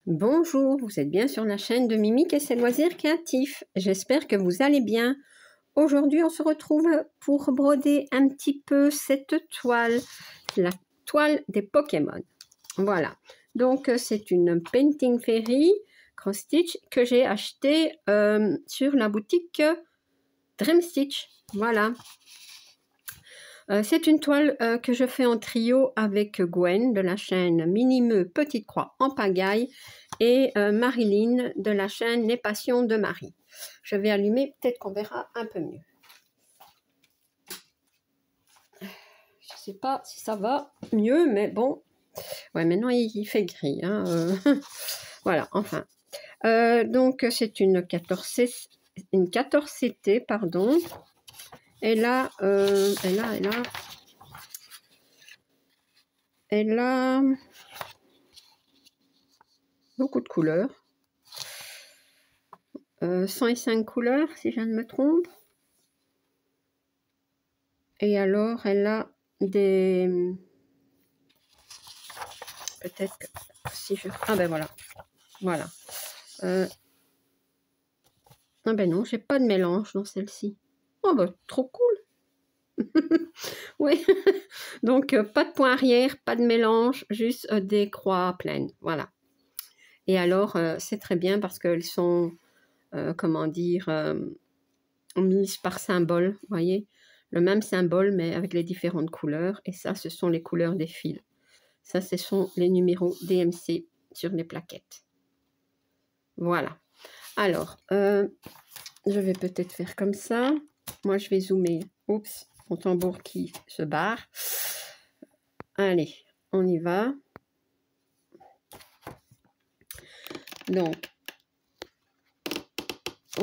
Bonjour, vous êtes bien sur la chaîne de Mimique et ses loisirs créatifs. J'espère que vous allez bien. Aujourd'hui, on se retrouve pour broder un petit peu cette toile, la toile des Pokémon. Voilà, donc c'est une Painting Fairy Cross Stitch que j'ai acheté sur la boutique Dream Stitch. Voilà. C'est une toile que je fais en trio avec Gwen de la chaîne Minimeux Petite Croix en pagaille et Marilyn de la chaîne Les Passions de Marie. Je vais allumer, peut-être qu'on verra un peu mieux. Je ne sais pas si ça va mieux, mais bon. Ouais, maintenant il fait gris. Hein, voilà, enfin. Donc c'est une 14CT, pardon. Elle a beaucoup de couleurs. 105 couleurs, si je ne me trompe. Et alors, elle a des... Peut-être que si je... Ah ben voilà. Voilà. Ah ben non, j'ai pas de mélange dans celle-ci. Oh ben, trop cool. Oui. Donc, pas de point arrière, pas de mélange, juste des croix pleines. Voilà. Et alors, c'est très bien parce qu'elles sont, comment dire, mises par symbole, vous voyez, le même symbole mais avec les différentes couleurs. Et ça, ce sont les couleurs des fils. Ça, ce sont les numéros DMC sur les plaquettes. Voilà. Alors, je vais peut-être faire comme ça. Moi, je vais zoomer. Oups, mon tambour qui se barre. Allez, on y va. Donc,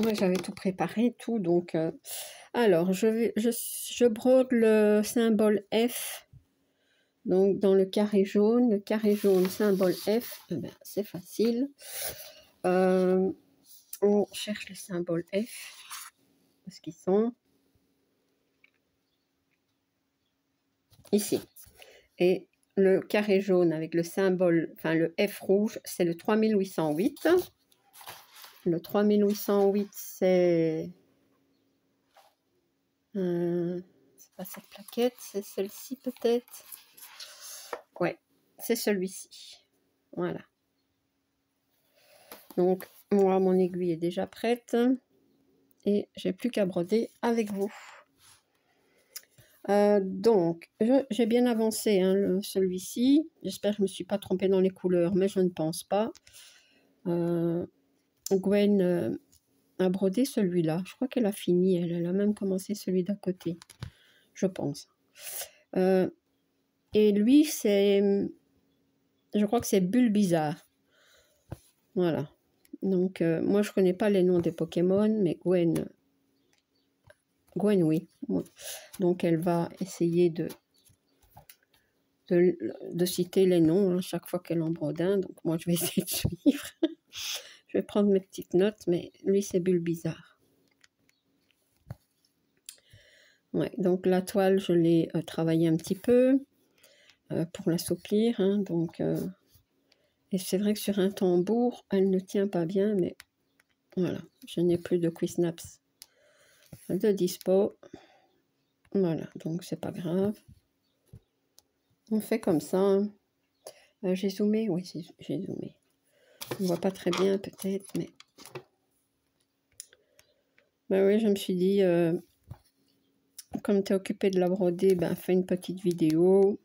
moi, j'avais tout préparé, tout. Donc, alors, je brode le symbole F. Donc, dans le carré jaune, symbole F, eh ben, c'est facile. On cherche le symbole F, parce qu'ils sont ici. Et le carré jaune avec le symbole, enfin le F rouge, c'est le 3808. Le 3808, c'est pas cette plaquette, c'est celle-ci peut-être. Ouais, c'est celui-ci. Voilà. Donc, moi, mon aiguille est déjà prête. Et j'ai plus qu'à broder avec vous. Donc, j'ai bien avancé hein, celui-ci. J'espère que je ne me suis pas trompée dans les couleurs, mais je ne pense pas. Gwen a brodé celui-là. Je crois qu'elle a fini. Elle a même commencé celui d'à côté. Je pense. Et lui, c'est... Je crois que c'est Bulbizarre. Voilà. Donc, moi, je ne connais pas les noms des Pokémon, mais Gwen, oui. Donc, elle va essayer de citer les noms hein, chaque fois qu'elle en brode un. Donc, moi, je vais essayer de suivre. Je vais prendre mes petites notes, mais lui, c'est Bulbizarre. Ouais, donc, la toile, je l'ai travaillée un petit peu pour l'assouplir. Hein, donc, et c'est vrai que sur un tambour, elle ne tient pas bien, mais voilà. Je n'ai plus de Quiznaps de dispo. Voilà, donc c'est pas grave. On fait comme ça. Hein. J'ai zoomé, oui, j'ai zoomé. On voit pas très bien peut-être, mais... Ben oui, je me suis dit, comme tu es occupé de la broder, ben fais une petite vidéo.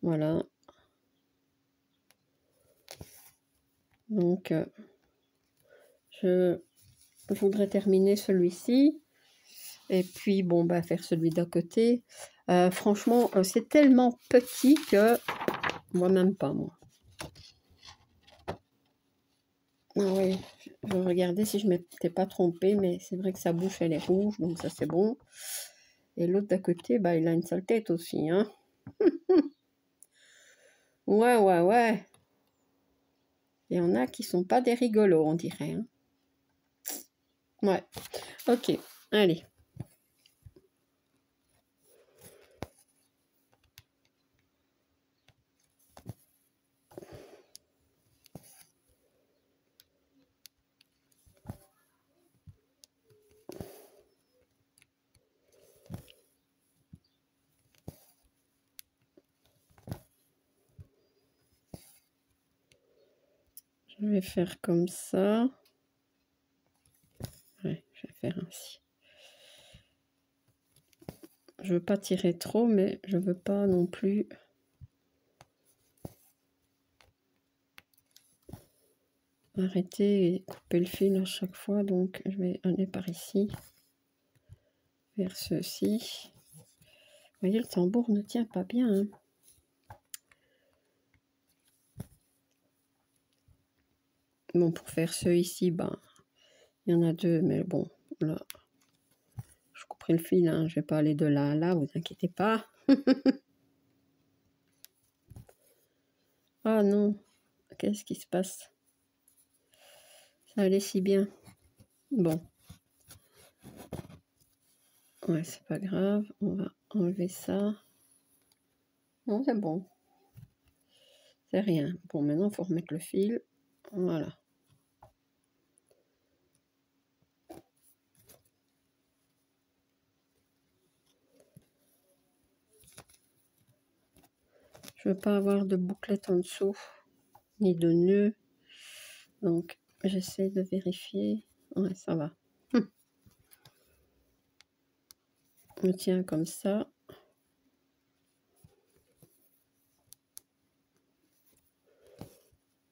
Voilà. Donc, je voudrais terminer celui-ci. Et puis, bon, ben faire celui d'à côté. Franchement, c'est tellement petit que... Moi, même pas, moi. Ah oui, je regardais si je ne m'étais pas trompée, mais c'est vrai que sa bouche, elle est rouge, donc ça, c'est bon. Et l'autre d'à côté, bah, il a une sale tête aussi, hein. Ouais, ouais, ouais. Il y en a qui sont pas des rigolos, on dirait. Hein. Ouais. Ok, allez. Je vais faire comme ça. Ouais, je vais faire ainsi. Je veux pas tirer trop, mais je veux pas non plus arrêter et couper le fil à chaque fois. Donc, je vais aller par ici, vers ceci. Vous voyez, le tambour ne tient pas bien, hein. Bon, pour faire ceux ici, ben, il y en a deux, mais bon, là, je couperai le fil, hein. Je vais pas aller de là à là, vous inquiétez pas. Ah non, qu'est-ce qui se passe? Ça allait si bien. Bon. Ouais, c'est pas grave, on va enlever ça. Non, c'est bon. C'est rien. Bon, maintenant, il faut remettre le fil. Voilà. Je veux pas avoir de bouclette en dessous, ni de nœud. Donc, j'essaie de vérifier. Ouais, ça va. On tient comme ça.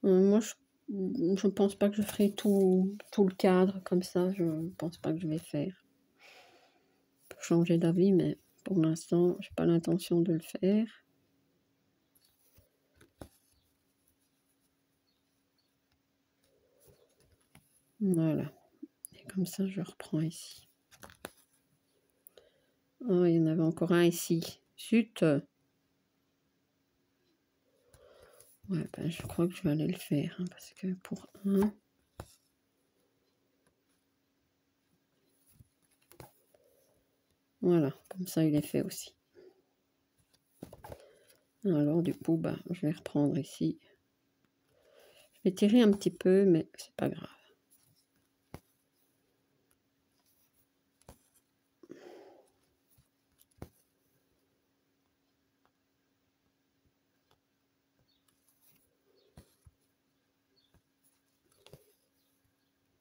Moi, je pense pas que je ferai tout le cadre comme ça. Je pense pas que je vais faire. Pour changer d'avis, mais pour l'instant, j'ai pas l'intention de le faire. Voilà. Et comme ça, je reprends ici. Oh, il y en avait encore un ici. Zut! Ouais, ben, je crois que je vais aller le faire, hein, parce que pour un... Voilà, comme ça il est fait aussi. Alors du coup, bah, je vais reprendre ici. Je vais tirer un petit peu, mais c'est pas grave.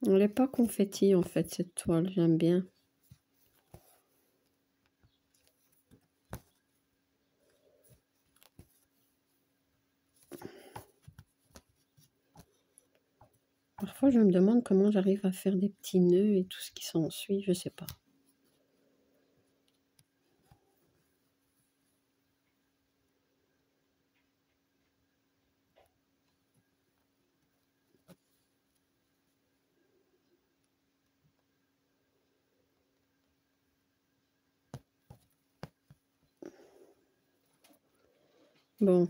Elle n'est pas confetti en fait, cette toile, j'aime bien. Parfois, je me demande comment j'arrive à faire des petits nœuds et tout ce qui s'ensuit, je sais pas. Bon,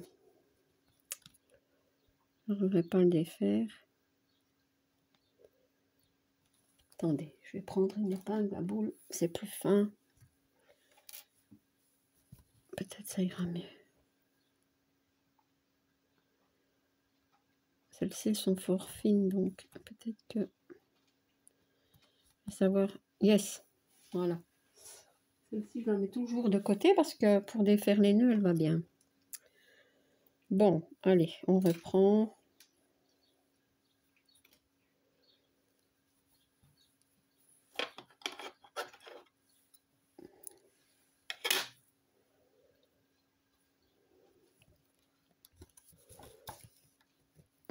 je ne vais pas le défaire. Attendez, je vais prendre une épingle à boule, c'est plus fin. Peut-être ça ira mieux. Celles-ci, elles sont fort fines, donc peut-être que... Je vais savoir... Yes, voilà. Celle-ci, je la mets toujours de côté parce que pour défaire les nœuds, elle va bien. Bon, allez, on reprend.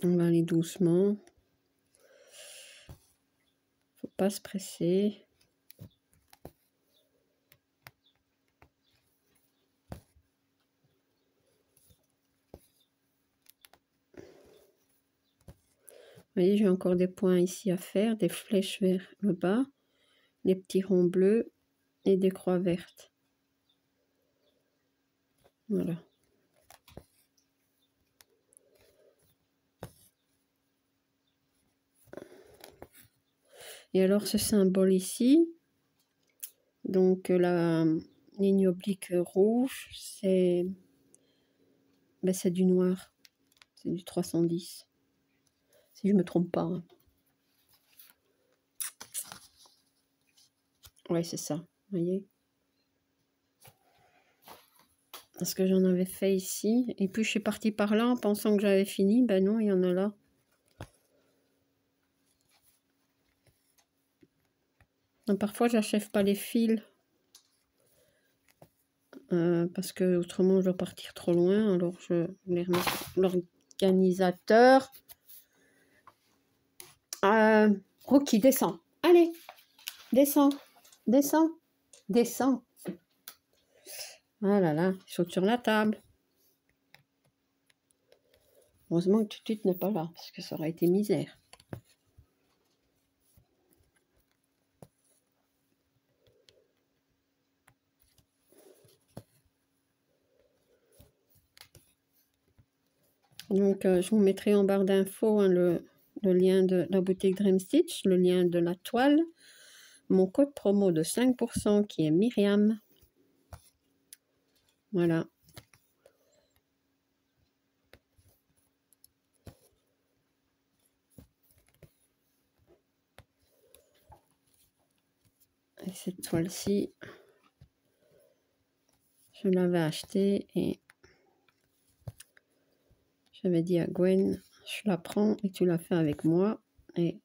On va aller doucement. Faut pas se presser. Vous voyez, j'ai encore des points ici à faire, des flèches vers le bas, des petits ronds bleus et des croix vertes. Voilà. Et alors ce symbole ici, donc la ligne oblique rouge, c'est du noir, c'est du 310, si je me trompe pas, hein. Ouais, c'est ça, vous voyez. Parce que j'en avais fait ici, et puis je suis partie par là en pensant que j'avais fini, ben non, il y en a là. Parfois, j'achève pas les fils. Parce que autrement je dois partir trop loin, alors je les remets sur l'organisateur. Rocky, descends. Allez, descends, descends, descends. Ah là là, il saute sur la table. Heureusement que Tutut n'est pas là, parce que ça aurait été misère. Donc, je vous mettrai en barre d'infos hein, le lien de la boutique Dream Stitch, le lien de la toile, mon code promo de 5% qui est Myriam. Voilà. Et cette toile-ci, je l'avais achetée et j'avais dit à Gwen, je la prends et tu la fais avec moi. Et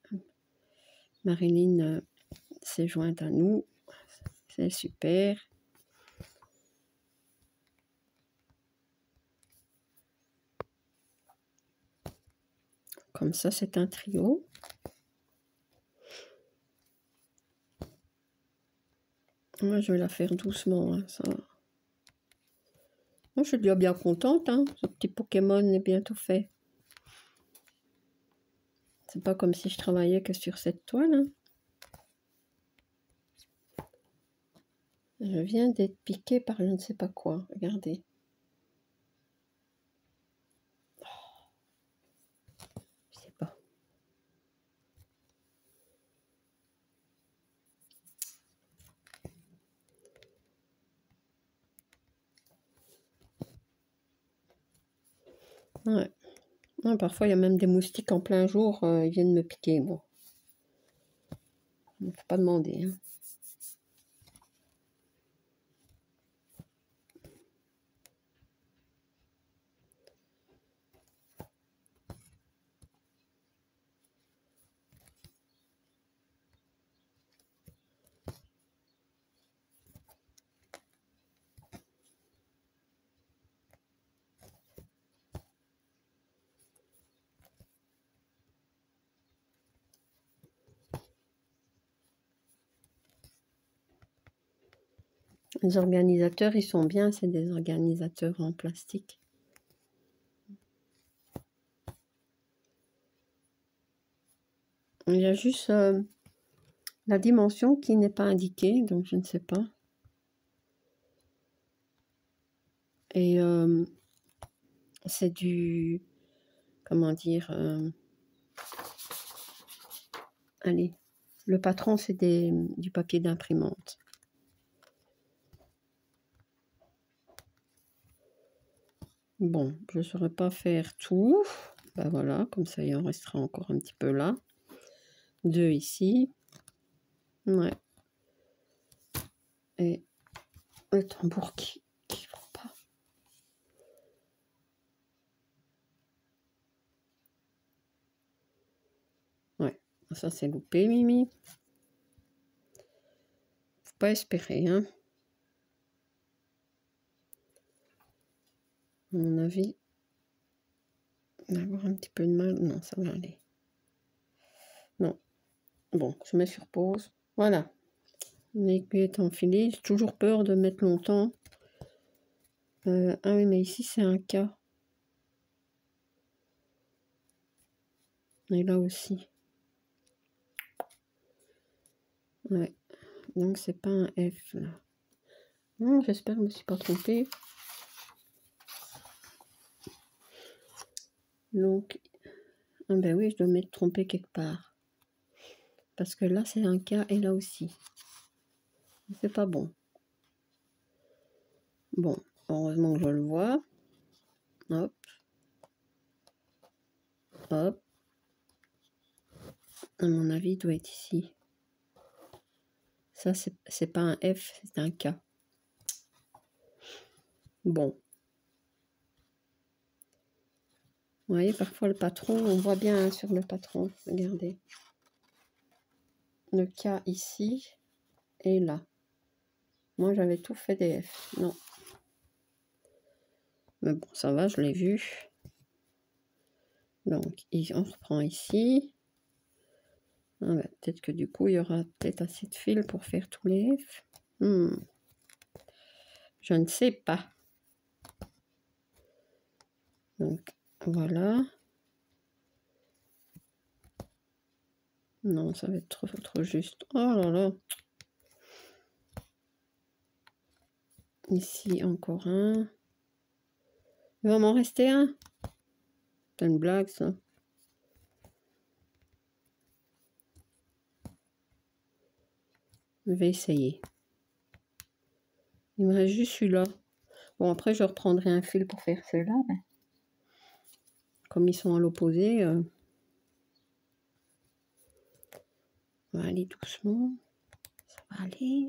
Marilyn s'est jointe à nous. C'est super. Comme ça, c'est un trio. Moi, je vais la faire doucement. Hein, ça. Moi, je suis déjà bien contente. Hein. Ce petit Pokémon est bientôt fait. C'est pas comme si je travaillais que sur cette toile. Hein. Je viens d'être piquée par je ne sais pas quoi. Regardez. Je sais pas. Ouais. Ouais, parfois, il y a même des moustiques en plein jour. Ils viennent me piquer. Bon. Il ne faut pas demander. Hein. Les organisateurs, ils sont bien, c'est des organisateurs en plastique. Il y a juste la dimension qui n'est pas indiquée, donc je ne sais pas. Et c'est du... Comment dire allez, le patron, c'est du papier d'imprimante. Bon, je ne saurais pas faire tout. Ben voilà, comme ça, il en restera encore un petit peu là. 2 ici. Ouais. Et le tambour qui ne va pas. Ouais, ça c'est loupé, Mimi. Faut pas espérer, hein. À mon avis, on va avoir un petit peu de mal. Non, ça va aller. Non. Bon, je mets sur pause. Voilà. L'aiguille est enfilée. J'ai toujours peur de mettre longtemps. Ah oui, mais ici, c'est un K. Et là aussi. Ouais. Donc, c'est pas un F, là. J'espère que je ne me suis pas trompée. Donc, ah ben oui, je dois m'être trompée quelque part. Parce que là, c'est un K et là aussi. C'est pas bon. Bon, heureusement que je le vois. Hop. Hop. À mon avis, il doit être ici. Ça, c'est pas un F, c'est un K. Bon. Vous voyez, parfois le patron, on voit bien hein, sur le patron. Regardez. Le K ici. et là. Moi, j'avais tout fait des F. Non. Mais bon, ça va, je l'ai vu. Donc, on reprend ici. Ah ben, peut-être que du coup, il y aura peut-être assez de fil pour faire tous les F. Je ne sais pas. Donc, voilà. Non, ça va être trop juste. Oh là là. Ici, encore un. Il va m'en rester un. C'est une blague, ça. Je vais essayer. Il me reste juste celui-là. Bon, après, je reprendrai un fil pour faire ceux-là. Mais comme ils sont à l'opposé, on va aller doucement. Ça va aller.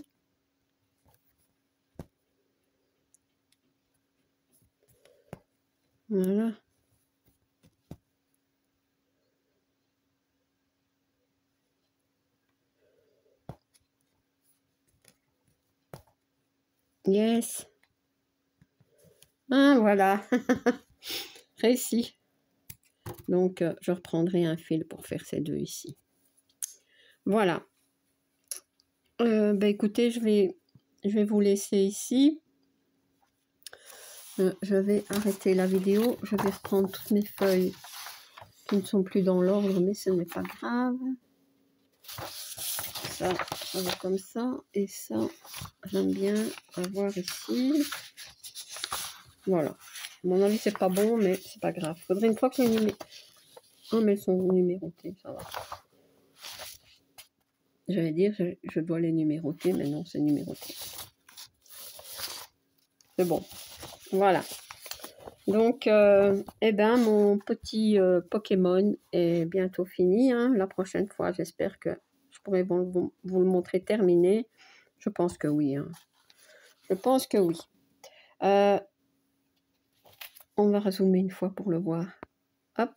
Voilà. Yes. Ah, voilà. Réussi. Donc, je reprendrai un fil pour faire ces deux ici. Voilà. Bah, écoutez, je vais vous laisser ici. Je vais arrêter la vidéo. Je vais reprendre toutes mes feuilles qui ne sont plus dans l'ordre, mais ce n'est pas grave. Ça va comme ça. Et ça, j'aime bien avoir ici. Voilà. À mon avis, c'est pas bon, mais c'est pas grave. Faudrait une fois que les numéros... Oh, mais elles sont numérotées, ça va. J'allais dire, je dois les numéroter, mais non, c'est numéroté. C'est bon. Voilà. Donc, eh ben, mon petit Pokémon est bientôt fini. Hein. La prochaine fois, j'espère que je pourrai vous le montrer terminé. Je pense que oui. Hein. Je pense que oui. On va zoomer une fois pour le voir. Hop.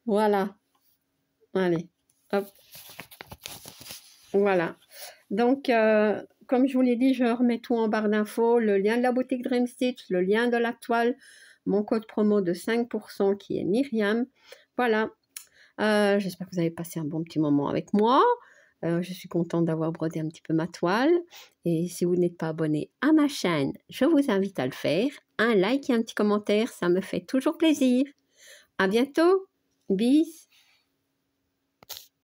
Voilà. Allez. Hop. Voilà. Donc, comme je vous l'ai dit, je remets tout en barre d'infos. Le lien de la boutique Dream Stitch, le lien de la toile, mon code promo de 5% qui est Myriam. Voilà. J'espère que vous avez passé un bon petit moment avec moi. Je suis contente d'avoir brodé un petit peu ma toile. Et si vous n'êtes pas abonné à ma chaîne, je vous invite à le faire. Un like et un petit commentaire, ça me fait toujours plaisir. À bientôt. Bis.